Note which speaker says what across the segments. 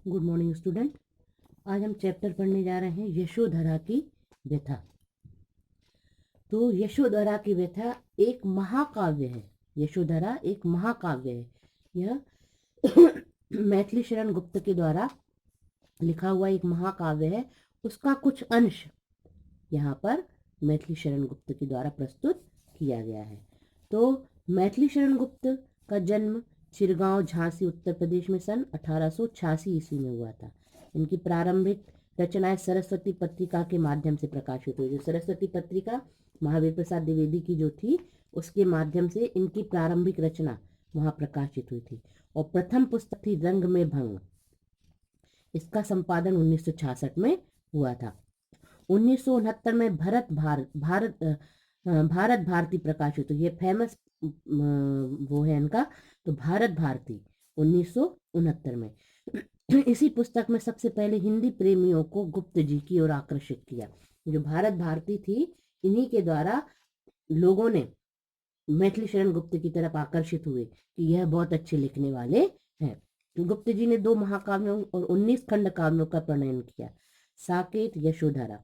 Speaker 1: Good morning student. आज हम chapter पढ़ने जा रहे हैं यशोधरा की व्यथा। तो यशोधरा की व्यथा एक महाकाव्य है। यशोधरा एक महाकाव्य है। यह मैथिली शरण गुप्त के द्वारा लिखा हुआ एक महाकाव्य है। उसका कुछ अंश यहाँ पर मैथिली शरण गुप्त के द्वारा प्रस्तुत किया गया है। तो मैथिली शरण गुप्त का जन्म चिरगांव झांसी उत्तर प्रदेश में सन 1886 ईस्वी में हुआ था। इनकी प्रारंभिक रचनाएं सरस्वती पत्रिका के माध्यम से प्रकाशित हुई। जो सरस्वती पत्रिका महावीर प्रसाद द्विवेदी की जो थी, उसके माध्यम से इनकी प्रारंभिक रचना वहां प्रकाशित हुई थी। और प्रथम पुस्तक थी रंग में भंग। इसका संपादन 1966 में हुआ था। 1969 में भारत भारती प्रकाशित हुई। ये फेमस वो है इनका, तो भारत भारती 1969 में। इसी पुस्तक में सबसे पहले हिंदी प्रेमियों को गुप्त जी की ओर आकर्षित किया। जो भारत भारती थी, इन्हीं के द्वारा लोगों ने मैथिली शरण गुप्त की तरफ आकर्षित हुए कि यह बहुत अच्छे लिखने वाले हैं। गुप्त जी ने 2 महाकाव्यों और 19 खंड काव्यों का प्रणयन किया। साकेत, यशोधरा,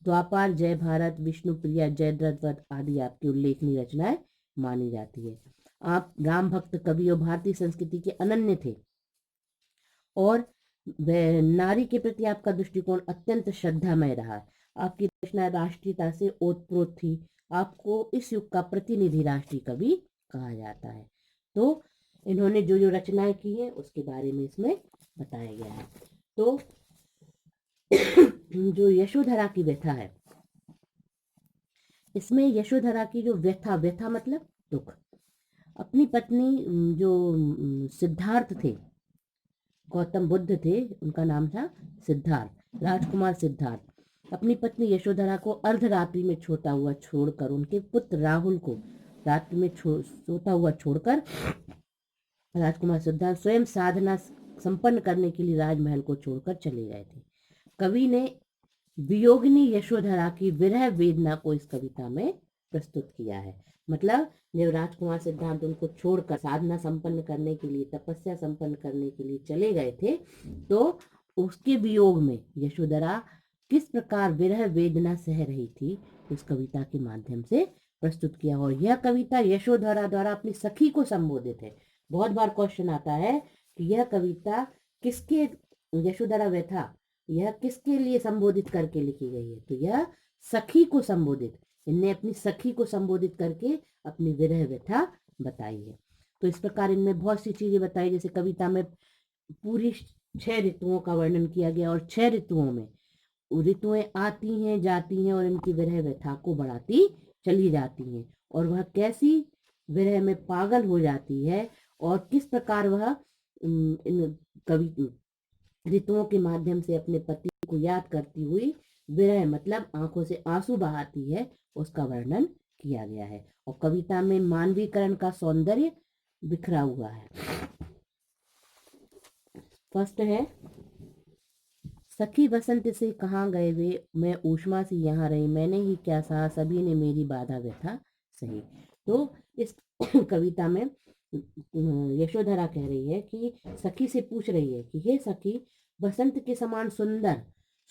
Speaker 1: द्वापार, जय भारत, विष्णुप्रिया, जयद्रथ आदि आपकी उल्लेखनीय रचनाएं मानी जाती है। आप राम भक्त कवि और भारतीय संस्कृति के अनन्य थे और नारी के प्रति आपका दृष्टिकोण अत्यंत श्रद्धामय रहा। आपकी रचना राष्ट्रीयता से ओतप्रोत थी। आपको इस युग का प्रतिनिधि राष्ट्रीय कवि कहा जाता है। तो इन्होंने जो जो रचनाएं की हैं उसके बारे में इसमें बताया गया है। तो जो यशोधरा की व्यथा है, इसमें यशोधरा की जो व्यथा मतलब दुख, अपनी पत्नी जो सिद्धार्थ थे, गौतम बुद्ध थे, उनका नाम था सिद्धार्थ, राजकुमार सिद्धार्थ, अपनी पत्नी यशोधरा को अर्धरात्रि में सोता हुआ छोड़कर, उनके पुत्र राहुल को रात्रि में सोता हुआ छोड़कर राजकुमार सिद्धार्थ स्वयं साधना संपन्न करने के लिए राजमहल को छोड़कर चले गए थे। कवि ने वियोगिनी यशोधरा की विरह वेदना को इस कविता में प्रस्तुत किया है। मतलब जब राजकुमार सिद्धांत उनको छोड़कर साधना संपन्न करने के लिए, तपस्या संपन्न करने के लिए चले गए थे, तो उसके वियोग में यशोधरा किस प्रकार विरह वेदना सह रही थी, उस कविता के माध्यम से प्रस्तुत किया। और यह कविता यशोधरा द्वारा अपनी सखी को संबोधित है। बहुत बार क्वेश्चन आता है कि यह कविता किसके, यशोधरा व्यथा यह किसके लिए संबोधित करके लिखी गई है, तो यह सखी को संबोधित, इनने अपनी सखी को संबोधित करके अपनी विरह व्यथा बताई है। तो इस प्रकार इनमें बहुत सी चीजें बताई, जैसे कविता में पूरी 6 ऋतुओं का वर्णन किया गया और 6 ऋतुओं में ऋतुएं आती हैं, जाती हैं और इनकी विरह व्यथा को बढ़ाती चली जाती हैं, और वह कैसी विरह में पागल हो जाती है और किस प्रकार वह इन कवि ऋतुओं के माध्यम से अपने पति को याद करती हुई विरह मतलब आंखों से आंसू बहाती है, उसका वर्णन किया गया है। और कविता में मानवीकरण का सौंदर्य बिखरा हुआ है। फर्स्ट है, सखी बसंत से कहाँ गए वे, मैं ऊष्मा से यहाँ रही, मैंने ही क्या सहा, सभी ने मेरी बाधा व्यथा सही। तो इस कविता में यशोधरा कह रही है कि सखी से पूछ रही है कि हे सखी, बसंत के समान सुंदर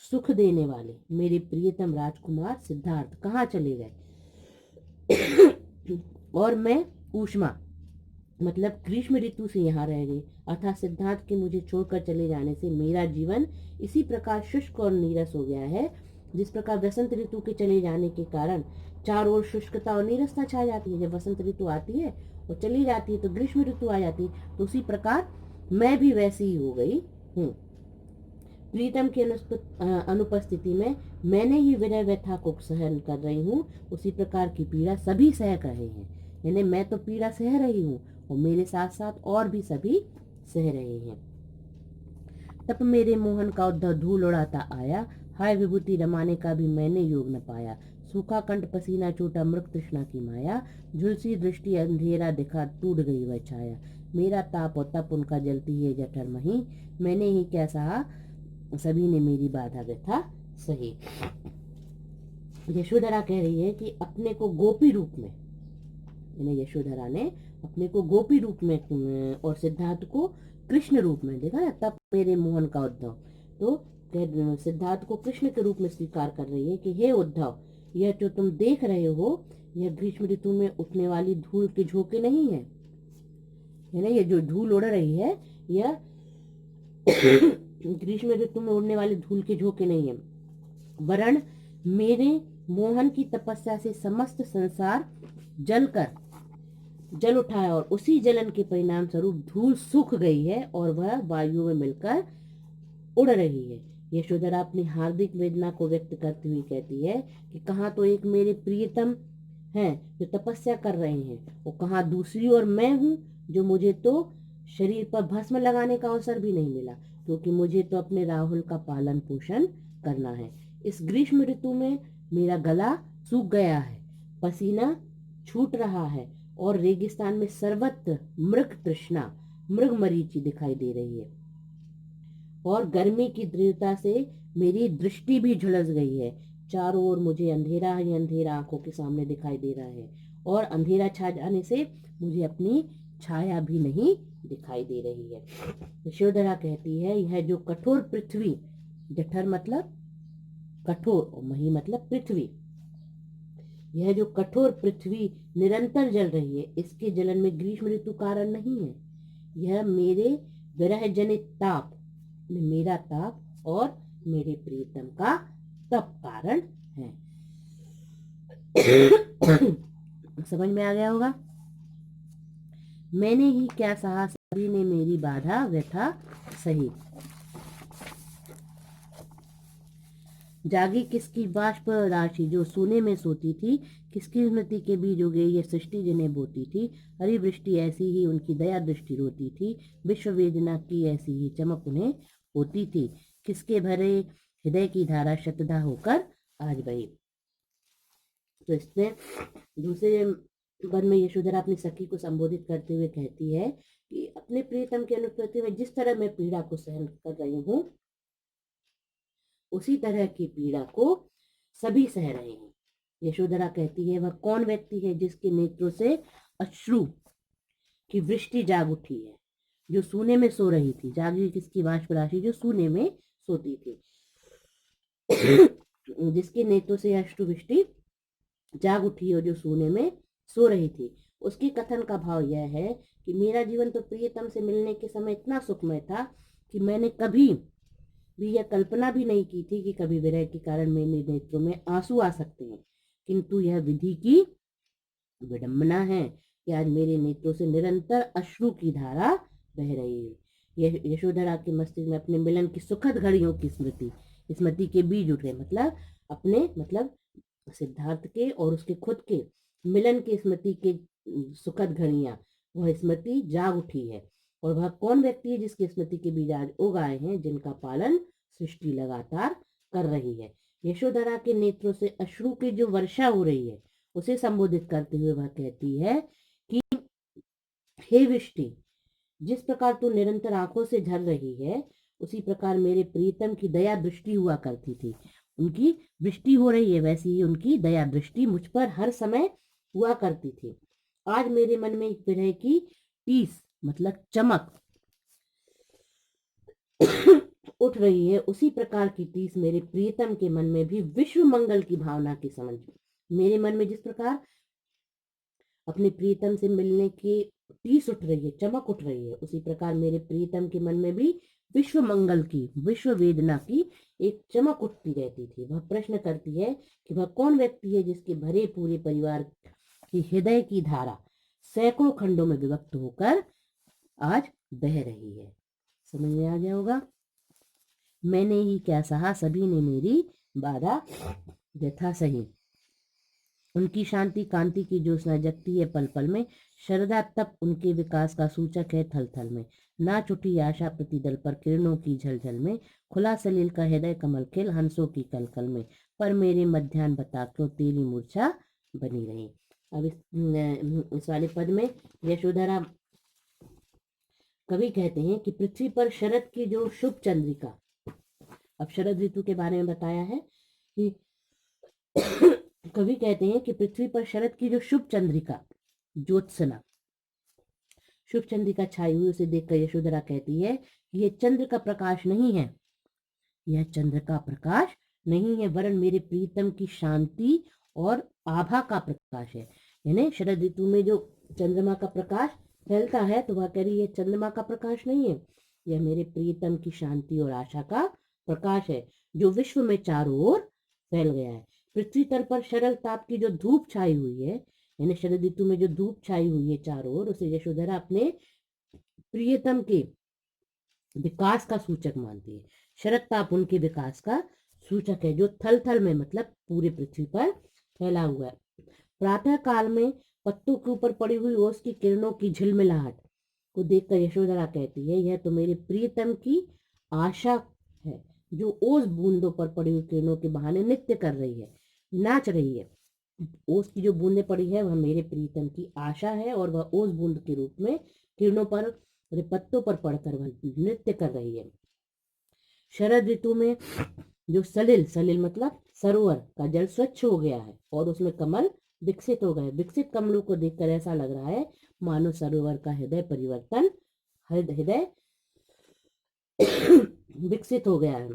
Speaker 1: सुख देने वाले मेरे प्रियतम राजकुमार सिद्धार्थ कहाँ चले गए, और मैं ऊष्मा मतलब ग्रीष्म ऋतु से यहाँ रह गई, अर्थात सिद्धार्थ के मुझे छोड़कर चले जाने से मेरा जीवन इसी प्रकार शुष्क और नीरस हो गया है, जिस प्रकार बसंत ऋतु के चले जाने के कारण चारों ओर शुष्कता और नीरसता छा जाती है। जब बसंत ऋतु आती है और चली जाती है तो ग्रीष्म ऋतु आ जाती है, तो उसी प्रकार मैं भी वैसी ही हो गई हूँ। प्रीतम की अनुपस्थिति में मैंने ही विरह व्यथा को सहन कर रही हूँ, उसी प्रकार की पीड़ा सभी सह रहे हैं। यानी मैं तो पीड़ा सह रही हूँ और मेरे साथ साथ और भी सभी सह रहे हैं। तब मेरे मोहन का उद्धव धूल उड़ाता आया, हाय विभूति रमाने का भी मैंने योग न पाया, सूखा कंठ पसीना छूटा मृग तृष्णा की माया, झुलसी दृष्टि अंधेरा दिखा टूट गई वह छाया, मेरा ताप और तप उनका जलती है जठर मही, मैंने ही क्या सहा, सभी ने मेरी बाधा व्यथा सही। यशोधरा कह रही है कि अपने को गोपी रूप में, यशोधरा ने अपने को गोपी रूप में और सिद्धार्थ को कृष्ण रूप में, देखा ना, तब मेरे मोहन का उद्धव। तो सिद्धार्थ को कृष्ण के रूप में स्वीकार कर रही है कि हे उद्धव, यह जो तुम देख रहे हो, यह ग्रीष्म ऋतु में उठने वाली धूल के झोंके नहीं है ना, ये जो धूल उड़ रही है, यह ग्रीष्म ऋतु में उड़ने वाली धूल के झोंके नहीं है, वरन मेरे मोहन की तपस्या से समस्त संसार जल उठा है, और उसी जलन के परिणाम स्वरूप धूल सूख गई है और वह वायु में मिलकर उड़ रही है। यशोधरा अपनी हार्दिक वेदना को व्यक्त करती हुई कहती है कि कहाँ तो एक मेरे प्रियतम हैं जो तपस्या कर रहे हैं, और कहाँ दूसरी ओर मैं हूँ जो मुझे तो शरीर पर भस्म लगाने का अवसर भी नहीं मिला, क्योंकि मुझे तो अपने राहुल का पालन पोषण करना है। इस ग्रीष्म ऋतु में मेरा गला सूख गया है, पसीना छूट रहा है, और रेगिस्तान में सर्वत्र मृग तृष्णा, मृग मरीचि दिखाई दे रही है, और गर्मी की तीव्रता से मेरी दृष्टि भी झुलस गई है। चारों ओर मुझे अंधेरा ही अंधेरा आंखों के सामने दिखाई दे रहा है, और अंधेरा छा जाने से मुझे अपनी छाया भी नहीं दिखाई दे रही है। यशोधरा कहती है, यह जो कठोर पृथ्वी, जठर मतलब कठोर और मही मतलब पृथ्वी, यह जो कठोर पृथ्वी निरंतर जल रही है, इसके जलन में ग्रीष्म ऋतु कारण नहीं है। यह मेरे विरह जनित ताप, मेरा ताप और मेरे प्रियतम का तप कारण है। समझ में आ गया होगा। मैंने ही क्या सहा, सभी ने मेरी बाधा व्यथा सही। जागी किसकी बाष्प राशि जो सोने में सोती थी, किसकी स्मृति के बीज उगे ये सृष्टि जिन्हें बोती थी। हरि वृष्टि ऐसी ही उनकी दया दृष्टि रोती थी, विश्व वेदना की ऐसी ही चमक उन्हें होती थी। किसके भरे हृदय की धारा शतधा होकर आज बही। तो इसमें दूसरे पद में यशोधरा अपनी सखी को संबोधित करते हुए कहती है कि अपने प्रियतम के अनुपस्थिति में जिस तरह मैं पीड़ा को सहन कर रही हूँ, उसी तरह की पीड़ा को सभी सह रहे हैं। यशोधरा कहती है, वह कौन व्यक्ति है जिसके नेत्रों से अश्रु की वृष्टि जाग उठी है, जो सूने में सो रही थी। जागी किसकी बाष्प राशि जो सूने में सोती थी, जिसके नेत्रों से अश्रु वृष्टि जाग उठी और जो सोने में सो रही थी। उसके कथन का भाव यह है कि मेरा जीवन तो प्रियतम से मिलने के समय इतना सुखमय था कि मैंने कभी भी यह कल्पना भी नहीं की थी कि कभी विरह के कारण मेरे नेत्रों में आंसू आ सकते हैं। किंतु यह विधि की विडंबना है कि आज मेरे नेत्रों से निरंतर अश्रु की धारा बह रही है। यशोधरा के मस्तिष्क में अपने मिलन की सुखद घड़ियों की स्मृति के बीज उठे, मतलब अपने सिद्धार्थ के और उसके खुद के मिलन की स्मृति के सुखद घड़ियां, वह स्मृति जाग उठी है। और वह कौन व्यक्ति है जिसकी स्मृति के बीज आज उग आए हैं, जिनका पालन सृष्टि लगातार कर रही है। यशोधरा के नेत्रों से अश्रु की जो वर्षा हो रही है, उसे संबोधित करते हुए वह कहती है कि हे वृष्टि, जिस प्रकार तू निरंतर आंखों से झर रही है, उसी प्रकार मेरे प्रीतम की दया दृष्टि हुआ करती थी। उनकी वृष्टि हो रही है, वैसी ही उनकी दया दृष्टि मुझ पर हर समय हुआ करती थी। आज मेरे मन में एक विरह की टीस मतलब चमक उठ रही है, उसी प्रकार की टीस मेरे प्रियतम के मन में भी विश्व मंगल की भावना की समझ। मेरे मन में जिस प्रकार अपने प्रियतम से मिलने की टीस उठ रही है, चमक उठ रही है, उसी प्रकार मेरे प्रियतम के मन में भी विश्व मंगल की, विश्व वेदना की एक चमक उठती रहती थी। वह प्रश्न करती है कि वह कौन व्यक्ति है जिसके भरे पूरे परिवार की हृदय की धारा सैकड़ों खंडों में विभक्त होकर आज बह रही है। समझ में आ गया होगा। मैंने ही क्या सहा, सभी ने मेरी बाधा व्यथा सही। उनकी शांति कांति की ज्योत्सना जगती है पल पल में, श्रद्धा तप उनके विकास का सूचक है थल थल में। नाच उठी आशा प्रतिदल पर किरणों की झलझल में, खुला सलील का हृदय कमल खिल हंसों की कलकल में। पर मेरे मध्याह्न बता क्यों तेरी मूर्छा बनी रही। अब इस वाले पद में यशोधरा कवि कहते हैं कि पृथ्वी पर शरद की जो शुभ चंद्रिका, अब शरद ऋतु के बारे में बताया है कि कवि कहते हैं कि पृथ्वी पर शरद की जो शुभ चंद्रिका ज्योत्सना शुभ चंद्रिका छाई हुई उसे देखकर यशोधरा कहती है कि यह चंद्र का प्रकाश नहीं है, यह चंद्र का प्रकाश नहीं है, वरन मेरे प्रीतम की शांति और आभा का प्रकाश है। यानी शरद ऋतु में जो चंद्रमा का प्रकाश फैलता है तो वह कह रही है चंद्रमा का प्रकाश नहीं है, यह मेरे प्रीतम की शांति और आशा का प्रकाश है, जो विश्व में चारों ओर फैल गया है। पृथ्वी तल पर शरद ताप की जो धूप छाई हुई है, यानी शरद ऋतु में जो धूप छाई हुई है चारों ओर, उसे यशोधरा अपने प्रियतम के विकास का सूचक मानती है। शरद ताप उनके विकास का सूचक है, जो थल थल में मतलब पूरे पृथ्वी पर फैला हुआ है। प्रातः काल में पत्तों के ऊपर पड़ी हुई ओस की किरणों की झिलमिलाहट को देखकर यशोधरा कहती है यह तो मेरे प्रियतम की आशा है, जो ओस बूंदों पर पड़ी हुई किरणों के बहाने नृत्य कर रही है, नाच रही है। ओस की जो बूंदें पड़ी है वह मेरे प्रीतम की आशा है और वह ओस बूंद के रूप में किरणों पर पत्तों पर पड़कर वह नृत्य कर रही है। शरद ऋतु में जो सलिल सलिल मतलब सरोवर का जल स्वच्छ हो गया है और उसमें कमल विकसित हो गए। विकसित कमलों को देखकर ऐसा लग रहा है मानो सरोवर का हृदय परिवर्तन हृदय विकसित हो गया है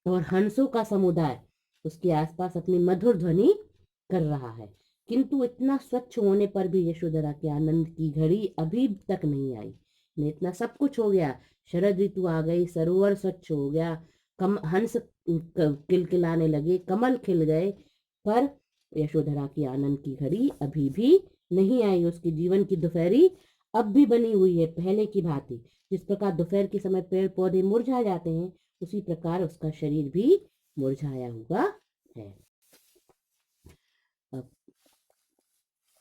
Speaker 1: और हंसों का समुदाय उसके आसपास अपनी मधुर ध्वनि कर रहा है। किंतु इतना स्वच्छ होने पर भी यशोधरा के आनंद की घड़ी अभी तक नहीं आई। इतना सब कुछ हो गया, शरद ऋतु आ गई, सरोवर स्वच्छ हो गया, हंस किलकिलाने लगे, कमल खिल गए, पर यशोधरा की आनंद की घड़ी अभी भी नहीं आई। उसके जीवन की दोपहरी अब भी बनी हुई है पहले की भांति। जिस प्रकार दोपहर के समय पेड़ पौधे मुरझा जाते हैं, उसी प्रकार उसका शरीर भी मुरझाया हुआ है। अब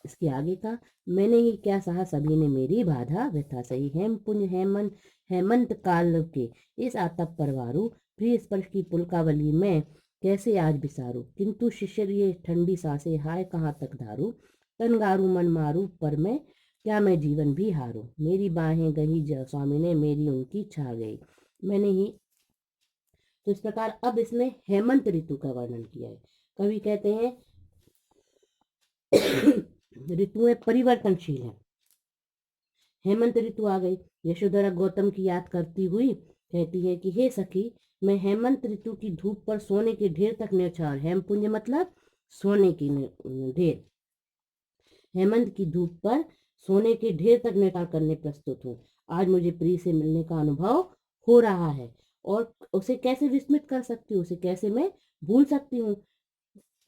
Speaker 1: इसके आगे का, मैंने ही क्या सहा सभी ने मेरी बाधा व्यथा सही, हेमपुंज हेमंत काल के इस आतप परवारू, प्रिय स्पर्श की पुलकावली में कैसे आज बिसारू, किंतु शिशिर ये ठंडी सांसें हाय कहाँ तक धारू, तन गारू मन मारू पर मैं क्या मैं जीवन भी हारू, मेरी बाहें गही स्वामी ने मेरी उनकी छा गई। मैंने ही, तो इस प्रकार अब इसमें हेमंत ऋतु का वर्णन किया है। कवि कहते हैं ऋतुएं परिवर्तनशील है। हेमंत ऋतु आ गई। यशोधरा गौतम की याद करती हुई कहती है कि हे सखी, मैं हेमंत ऋतु की धूप पर सोने के ढेर तक न्यौछावर, हेमपुंज मतलब सोने की ढेर, हेमंत की धूप पर सोने के ढेर तक न्यौछावर करने प्रस्तुत हूँ। आज मुझे प्रिय से मिलने का अनुभव हो रहा है और उसे कैसे विस्मित कर सकती हूँ, उसे कैसे मैं भूल सकती हूँ,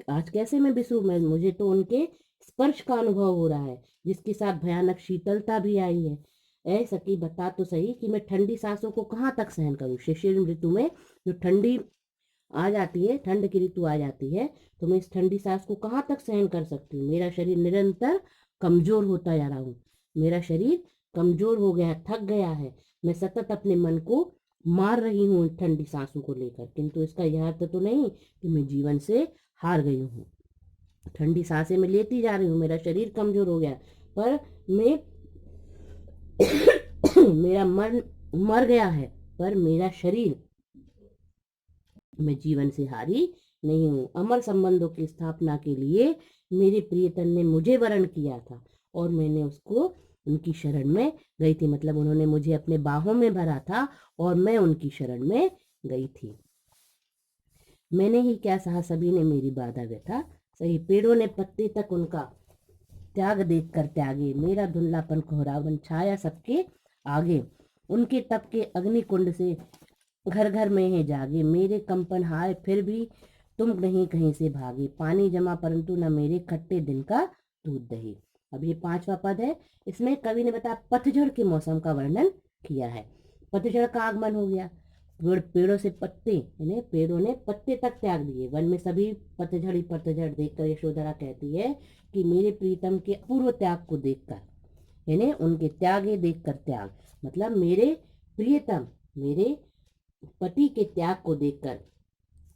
Speaker 1: आज कैसे मैं बिसरूं, मैं मुझे तो उनके स्पर्श का अनुभव हो रहा है, जिसके साथ भयानक शीतलता भी आई है। ऐ सखी बता तो सही कि मैं ठंडी सांसों को कहाँ तक सहन करूं। शिशिर ऋतु में जो ठंडी आ जाती है, ठंड की ऋतु आ जाती है, तो मैं इस ठंडी सांस को कहाँ तक सहन कर सकती हूँ। मेरा शरीर निरंतर कमजोर होता जा रहा हूँ, मेरा शरीर कमजोर हो गया, थक गया है। मैं सतत अपने मन को मार रही हूँ ठंडी सांसों को लेकर, किंतु इसका यह अर्थ तो नहीं कि मैं जीवन से हार गई हूँ। ठंडी सांसें मैं लेती जा रही हूँ, मेरा शरीर कमजोर हो गया, पर मैं मेरा मन मर गया है, पर मेरा शरीर, मैं जीवन से हारी नहीं हूँ। अमर संबंधों की स्थापना के लिए मेरे प्रियतम ने मुझे वरण किया था और मैंने उसको उनकी शरण में गई थी, मतलब उन्होंने मुझे अपने बाहों में भरा था और मैं उनकी शरण में गई थी। मैंने ही क्या सहा सभी ने मेरी बाधा व्यथा सही, पेड़ों ने पत्ते तक उनका त्याग देखकर त्यागे, मेरा धुंधलापन कोहरावन छाया सबके आगे, उनके तप के अग्निकुंड से घर घर में है जागे, मेरे कंपन हाय फिर भी तुम नहीं कहीं से भागे, पानी जमा परंतु न मेरे खट्टे दिन का दूध दही। अब ये 5वां पद है, इसमें कवि ने बताया पतझड़ के मौसम का वर्णन किया है। पतझड़ का आगमन हो गया, पेड़ों से पत्ते, यानी पेड़ों ने पत्ते तक त्याग दिए, वन में सभी पतझड़ ही पतझड़ देखकर यशोधरा कहती है कि मेरे प्रीतम के अपूर्व त्याग को देखकर, यानी उनके त्यागे देखकर, त्याग मतलब मेरे प्रियतम, मेरे पति के त्याग को देखकर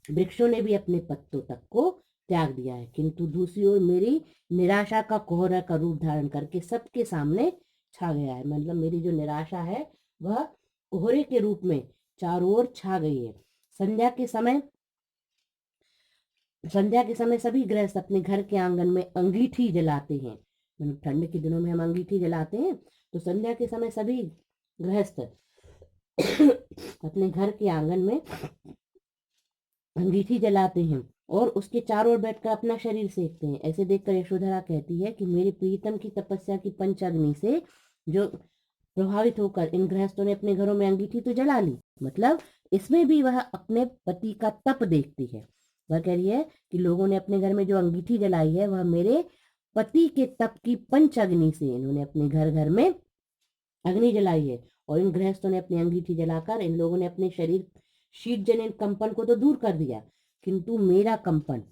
Speaker 1: वृक्षों ने भी अपने पत्तों तक को त्याग दिया है, किंतु दूसरी ओर मेरी निराशा का कोहरा का रूप धारण करके सबके सामने छा गया है, मतलब मेरी जो निराशा है वह कोहरे के रूप में चारों ओर छा गई है। संध्या के समय सभी गृहस्थ अपने घर के आंगन में अंगीठी जलाते हैं, मतलब ठंड के दिनों में हम अंगीठी जलाते हैं, तो संध्या के समय सभी गृहस्थ अपने घर के आंगन में अंगीठी जलाते हैं और उसके चारों ओर बैठकर अपना शरीर सेकते हैं। ऐसे देखकर यशोधरा कहती है कि मेरे प्रीतम की तपस्या की पंचाग्नि से जो प्रभावित होकर इन गृहस्थों ने अपने घरों में अंगीठी तो जला ली, मतलब इसमें भी वह अपने पति का तप देखती है। वह कह रही है कि लोगों ने अपने घर में जो अंगीठी जलाई है वह मेरे पति के तप की पंचाग्नि से इन्होंने अपने घर घर में अग्नि जलाई है। और इन गृहस्थों ने अपनी अंगीठी जलाकर इन लोगों ने अपने शरीर शीत जनित कंपन को तो दूर कर दिया, किंतु मेरा कंपन,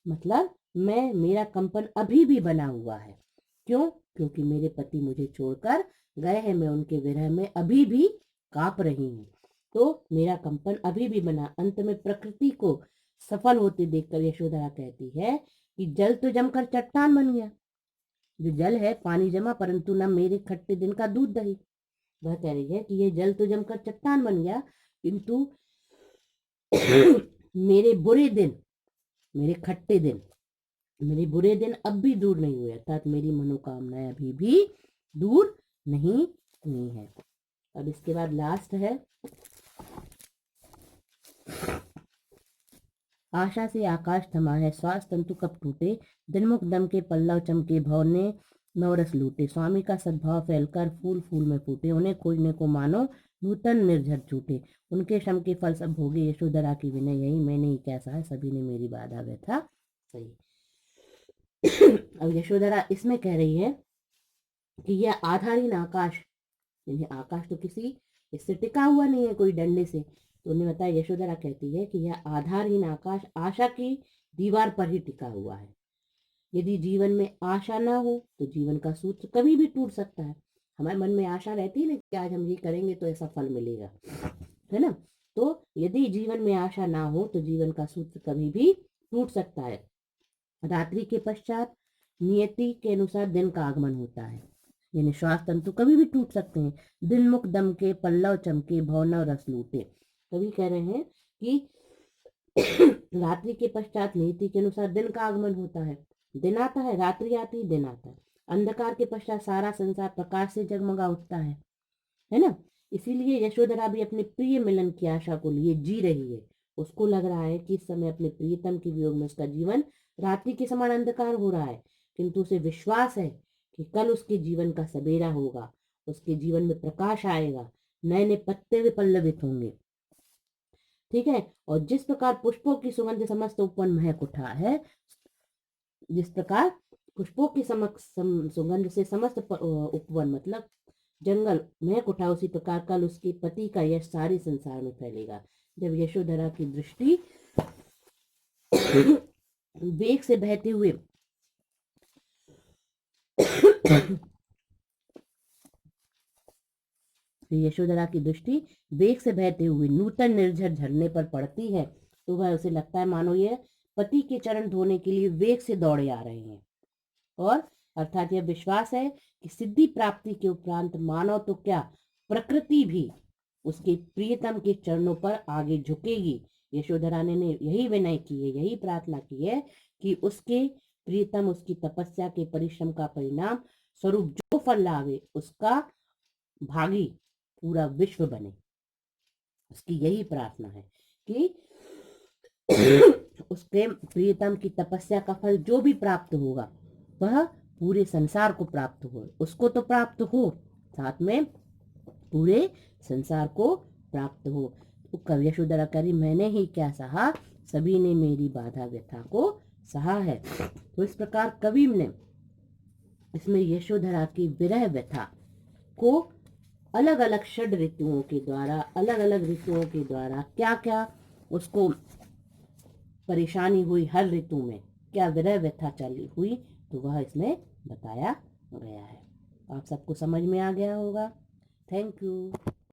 Speaker 1: मतलब मेरा कंपन अभी भी बना हुआ है। क्यों? क्योंकि मेरे पति मुझे छोड़कर गए हैं, मैं उनके विरह में अभी भी कांप रही हूँ, तो मेरा कंपन अभी भी बना। अंत में प्रकृति को सफल होते देखकर यशोधरा कहती है कि जल तो जमकर चट्टान बन गया। जो जल है पानी जमा, परंतु न मेरे खट्टे दिन का दूध दही। वह कह रही है कि ये जल तो जमकर चट्टान बन गया, किंतु मेरे बुरे दिन, मेरे खट्टे दिन, मेरे बुरे दिन अब भी दूर नहीं हुए, अर्थात मेरी मनोकामनाएं अभी भी दूर नहीं हुई है। अब इसके बाद लास्ट है, आशा से आकाश थमा है, श्वास तंतु कब टूटे, दिनमुख दम के पल्लव चमके, भव ने नवरस लूटे, स्वामी का सद्भाव फैलकर फूल फूल में फूटे, उन्हें खोजने को मानो नूतन निर्झर छूटे, उनके श्रम के फल सब भोगे, यशोधरा की विनय यही, मैंने ही कैसा है, सभी ने मेरी बाधा व्यथा सही। अब यशोधरा इसमें कह रही है कि यह आधारहीन आकाश, यानी आकाश तो किसी इससे टिका हुआ नहीं है कोई डंडे से, तो उन्हें बताया, यशोधरा कहती है कि यह आधारहीन आकाश आशा की दीवार पर ही टिका हुआ है। यदि जीवन में आशा ना हो तो जीवन का सूत्र कभी भी टूट सकता है। हमारे मन में आशा रहती है ना कि आज हम ये करेंगे तो ऐसा फल मिलेगा, है ना। तो यदि जीवन में आशा ना हो तो जीवन का सूत्र कभी भी टूट सकता है। रात्रि के पश्चात नियति के अनुसार दिन का आगमन होता है, यानी श्वास तंतु कभी भी टूट सकते हैं। दिन मुख दम के पल्लव चमके, भवनव रस लूटे। कवि कह रहे हैं कि रात्रि के पश्चात नियति के अनुसार दिन का आगमन होता है, दिन आता है, रात्रि आती है, दिन आता है। अंधकार के पश्चात सारा संसार प्रकाश से जगमगा उठता है ना। इसीलिए यशोधरा भी अपने प्रिय मिलन की आशा को लिए जी रही है। उसको लग रहा है कि इस समय अपने प्रियतम के वियोग में उसका जीवन रात्रि के समान अंधकार हो रहा है, किंतु उसे विश्वास है कि कल उसके जीवन का सवेरा होगा, उसके जीवन में प्रकाश आएगा, नए नए पत्ते भी पल्लवित होंगे। ठीक है। और जिस प्रकार पुष्पों की सुगंध समस्त उपवन महक उठा है, जिस प्रकार पुष्पों की सुगंध से समस्त उपवन मतलब जंगल महक उठा, उसी प्रकार कल उसके पति का यश सारे संसार में फैलेगा। जब यशोधरा की दृष्टि वेग से बहते हुए यशोधरा की दृष्टि वेग से बहते हुए नूतन निर्झर झरने पर पड़ती है, तो वह उसे लगता है मानो यह पति के चरण धोने के लिए वेग से दौड़े आ रहे हैं। और अर्थात यह विश्वास है कि सिद्धि प्राप्ति के उपरांत मानव तो क्या, प्रकृति भी उसके प्रियतम के चरणों पर आगे झुकेगी। यशोधरा ने यही विनय की है, यही प्रार्थना की है कि उसके प्रियतम उसकी तपस्या के परिश्रम का परिणाम स्वरूप जो फल लावे उसका भागी पूरा विश्व बने। उसकी यही प्रार्थना है कि उसके प्रियतम की तपस्या का फल जो भी प्राप्त होगा वह पूरे संसार को प्राप्त हो, उसको तो प्राप्त हो, साथ में पूरे संसार को प्राप्त हो। तो कवि यशोधरा कह रही, मैंने ही क्या सहा, सभी ने मेरी बाधा व्यथा को सहा है। तो इस प्रकार कवि ने इसमें यशोधरा की विरह व्यथा को अलग अलग षड ऋतुओं के द्वारा, अलग अलग ऋतुओं के द्वारा क्या क्या उसको परेशानी हुई, हर ऋतु में क्या विरह व्यथा चली हुई, तो वह इसमें बताया गया है। आप सबको समझ में आ गया होगा। Thank you.